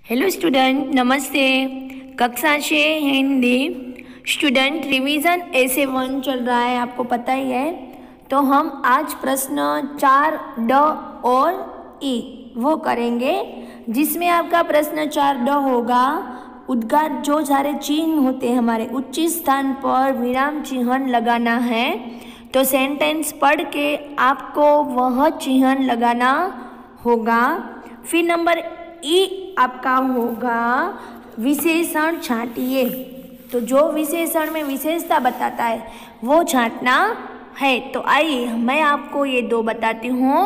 Hello student, नमस्ते। कक्षा 6 Hindi student revision ऐसे 1 चल रहा है, आपको पता ही है। तो हम आज प्रश्न 4 ड और ई वो करेंगे, जिसमें आपका प्रश्न 4 ड होगा, उद्गार जो सारे चिन्ह होते हैं हमारे उचित स्थान पर विराम चिन्ह लगाना है। तो सेंटेंस पढ़ के आपको वह चिन्ह लगाना होगा। फिर नंबर ई आपका होगा विशेषण छांटिए। तो जो विशेषण में विशेषता बताता है वो छांटना है। तो आइए मैं आपको ये 2 बताती हूँ।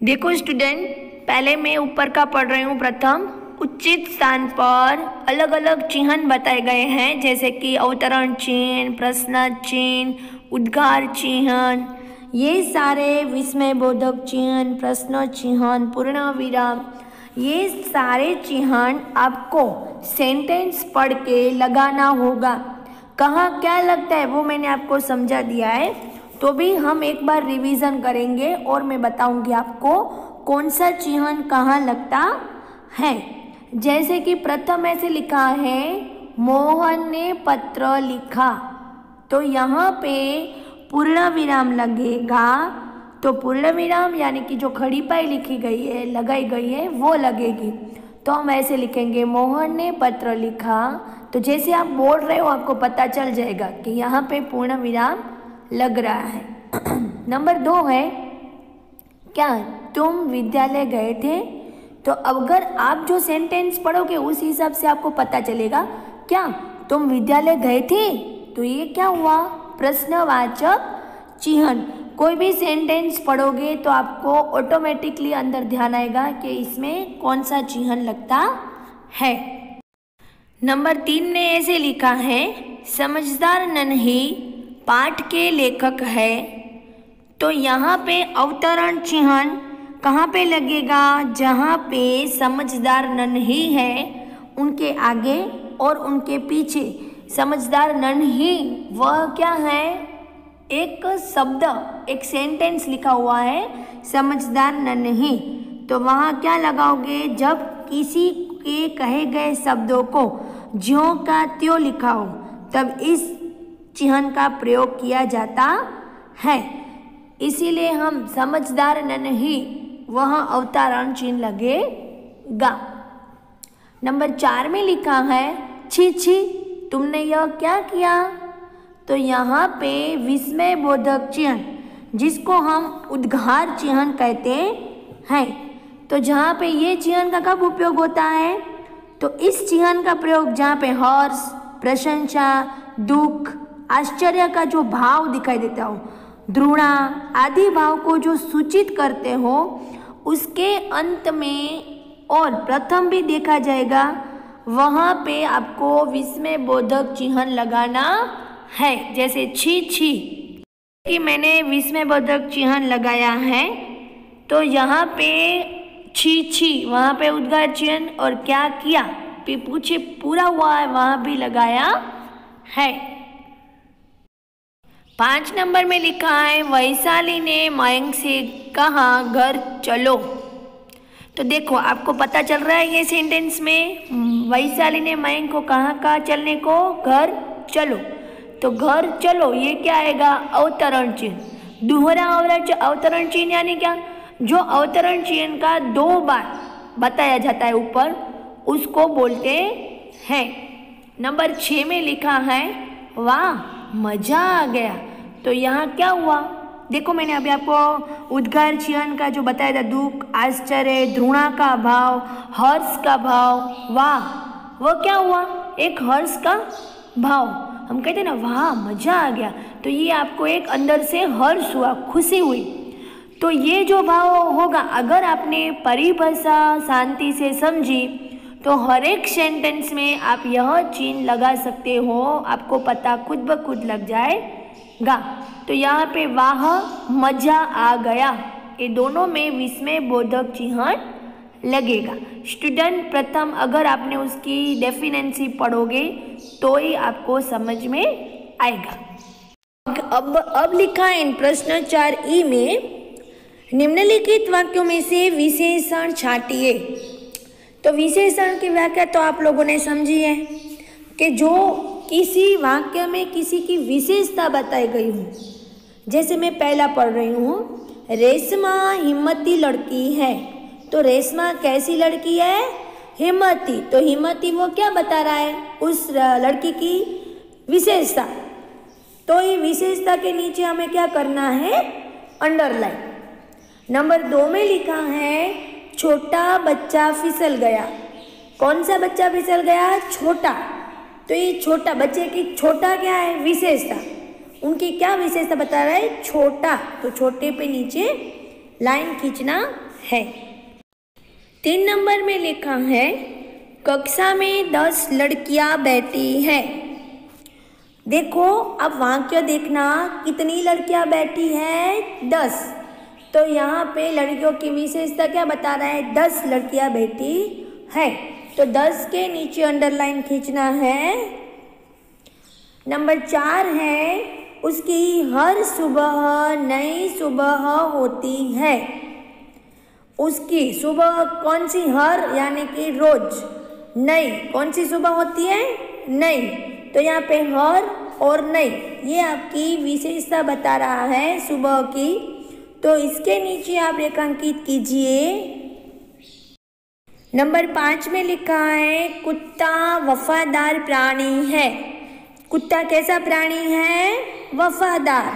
देखो स्टूडेंट, पहले मैं ऊपर का पढ़ रही हूँ। प्रथम, उचित स्थान पर अलग अलग चिन्ह बताए गए हैं, जैसे कि अवतरण चिन्ह, प्रश्न चिन्ह, उद्गार चिन्ह, ये सारे विस्मयबोधक चिन्ह, प्रश्न चिन्ह, पूर्ण विराम, ये सारे चिन्ह आपको सेंटेंस पढ़ के लगाना होगा। कहाँ क्या लगता है वो मैंने आपको समझा दिया है, तो भी हम एक बार रिवीजन करेंगे और मैं बताऊंगी आपको कौन सा चिन्ह कहाँ लगता है। जैसे कि प्रथम ऐसे लिखा है, मोहन ने पत्र लिखा, तो यहाँ पे पूर्ण विराम लगेगा। तो पूर्ण विराम यानी कि जो खड़ी पाई लिखी गई है, लगाई गई है, वो लगेगी। तो हम ऐसे लिखेंगे, मोहन ने पत्र लिखा। तो जैसे आप बोल रहे हो आपको पता चल जाएगा कि यहाँ पे पूर्ण विराम लग रहा है। नंबर 2 है, क्या तुम विद्यालय गए थे? तो अगर आप जो सेंटेंस पढ़ोगे उस हिसाब से आपको पता चलेगा, क्या तुम विद्यालय गए थे? तो ये क्या हुआ? प्रश्नवाचक चिन्ह। कोई भी सेंटेंस पढ़ोगे तो आपको ऑटोमेटिकली अंदर ध्यान आएगा कि इसमें कौन सा चिन्ह लगता है। नंबर 3 ने ऐसे लिखा है, समझदार नन्ही पाठ के लेखक है। तो यहाँ पे अवतरण चिन्ह कहाँ पे लगेगा? जहाँ पे समझदार नन्ही है उनके आगे और उनके पीछे समझदार नन्ही वह क्या है? एक शब्द, एक सेंटेंस लिखा हुआ है, समझदार नन्ही। तो वहाँ क्या लगाओगे? जब किसी के कहे गए शब्दों को ज्यों का त्यों लिखा हो तब इस चिन्ह का प्रयोग किया जाता है। इसीलिए हम समझदार नन्ही वह अवतरण चिन्ह लगेगा। नंबर 4 में लिखा है, छी छी तुमने यह क्या किया? तो यहाँ पे विस्मयबोधक चिन्ह, जिसको हम उद्गार चिन्ह कहते हैं। तो जहाँ पे ये चिन्ह का कब उपयोग होता है? तो इस चिन्ह का प्रयोग जहाँ पे हर्ष, प्रशंसा, दुख, आश्चर्य का जो भाव दिखाई देता हो, द्रुणा आदि भाव को जो सूचित करते हो, उसके अंत में और प्रथम भी देखा जाएगा, वहाँ पे आपको विस्मयबोधक चिन्ह लगाना है। जैसे छी छी कि मैंने विस्मयबोधक चिन्ह लगाया है, तो यहाँ पे छी छी, वहाँ पे उद्गार चिन्ह, और क्या किया पूछे पूरा हुआ है वहाँ भी लगाया है। 5 नंबर में लिखा है, वैशाली ने मयंक से कहा घर चलो। तो देखो आपको पता चल रहा है ये सेंटेंस में वैशाली ने मयंक को कहा चलने को? घर चलो। तो घर चलो ये क्या आएगा? अवतरण चिन्ह। दोहरा अवतरण चिन्ह यानी क्या? जो अवतरण चिन्ह का 2 बार बताया जाता है ऊपर, उसको बोलते हैं। नंबर 6 में लिखा है, वाह मजा आ गया। तो यहाँ क्या हुआ? देखो मैंने अभी आपको उद्गार चिन्ह का जो बताया था, दुख, आश्चर्य, द्रुणा का भाव, हर्ष का भाव, वाह वो क्या हुआ? एक हर्ष का भाव। हम कहते हैं ना, वाह मजा आ गया, तो ये आपको एक अंदर से हर्ष हुआ, खुशी हुई। तो ये जो भाव होगा, अगर आपने परिभाषा शांति से समझी तो हर एक सेंटेंस में आप यह चिन्ह लगा सकते हो, आपको पता खुद ब खुद लग जाएगा। तो यहाँ पे वाह मजा आ गया, ये दोनों में विस्मयबोधक चिन्ह लगेगा। स्टूडेंट प्रथम अगर आपने उसकी डेफिनेंसी पढ़ोगे तो ही आपको समझ में आएगा। अब लिखा है प्रश्न 4 ई में, निम्नलिखित वाक्यों में से विशेषण छांटिए। तो विशेषण की व्याख्या तो आप लोगों ने समझी है कि जो किसी वाक्य में किसी की विशेषता बताई गई हो। जैसे मैं पहला पढ़ रही हूँ, रेशमा हिम्मती लड़की है। तो रेशमा कैसी लड़की है? हिम्मती। तो हिम्मती वो क्या बता रहा है? उस लड़की की विशेषता। तो ये विशेषता के नीचे हमें क्या करना है? अंडरलाइन। नंबर 2 में लिखा है छोटा बच्चा फिसल गया। कौन सा बच्चा फिसल गया? छोटा। तो ये छोटा बच्चे की छोटा क्या है? विशेषता। उनकी क्या विशेषता बता रहा है? छोटा। तो छोटे पे नीचे लाइन खींचना है। 3 नंबर में लिखा है कक्षा में 10 लड़कियां बैठी हैं। देखो अब वाक्य देखना, कितनी लड़कियां बैठी हैं? 10। तो यहाँ पे लड़कियों की विशेषता क्या बता रहा है? 10 लड़कियां बैठी है। तो 10 के नीचे अंडरलाइन खींचना है। नंबर 4 है उसकी हर सुबह नई सुबह होती है। उसकी सुबह कौन सी? हर यानी कि रोज। नई कौन सी सुबह होती है? नई। तो यहाँ पे हर और नई ये आपकी विशेषता बता रहा है सुबह की। तो इसके नीचे आप रेखांकित कीजिए। नंबर 5 में लिखा है कुत्ता वफादार प्राणी है। कुत्ता कैसा प्राणी है? वफादार।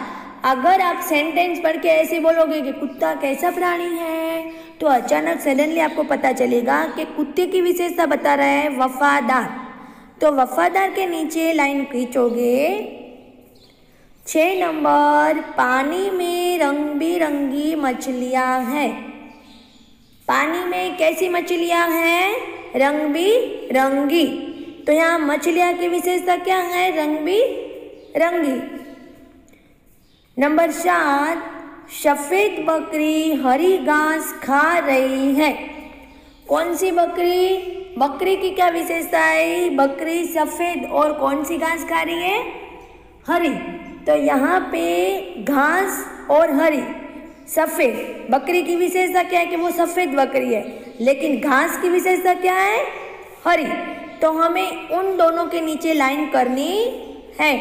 अगर आप सेंटेंस पढ़ के ऐसे बोलोगे कि कुत्ता कैसा प्राणी है, तो अचानक सडनली आपको पता चलेगा कि कुत्ते की विशेषता बता रहा है वफादार। तो वफादार के नीचे लाइन खींचोगे। 6 नंबर पानी में रंग बिरंगी मछलियाँ हैं। पानी में कैसी मछलियाँ हैं? रंग बिरंगी। तो यहाँ मछलियाँ की विशेषता क्या है? रंग बिरंगी। नंबर 7 सफ़ेद बकरी हरी घास खा रही है। कौन सी बकरी? बकरी की क्या विशेषता है? बकरी सफ़ेद और कौन सी घास खा रही है? हरी। तो यहाँ पे घास और हरी, सफ़ेद। बकरी की विशेषता क्या है? कि वो सफ़ेद बकरी है। लेकिन घास की विशेषता क्या है? हरी। तो हमें उन दोनों के नीचे लाइन करनी है।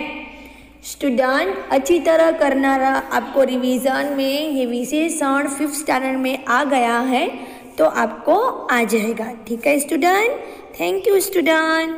स्टूडेंट अच्छी तरह करना रहा। आपको रिवीजन में ये विशेषण 5th स्टैंडर्ड में आ गया है, तो आपको आ जाएगा। ठीक है स्टूडेंट? Thank you student.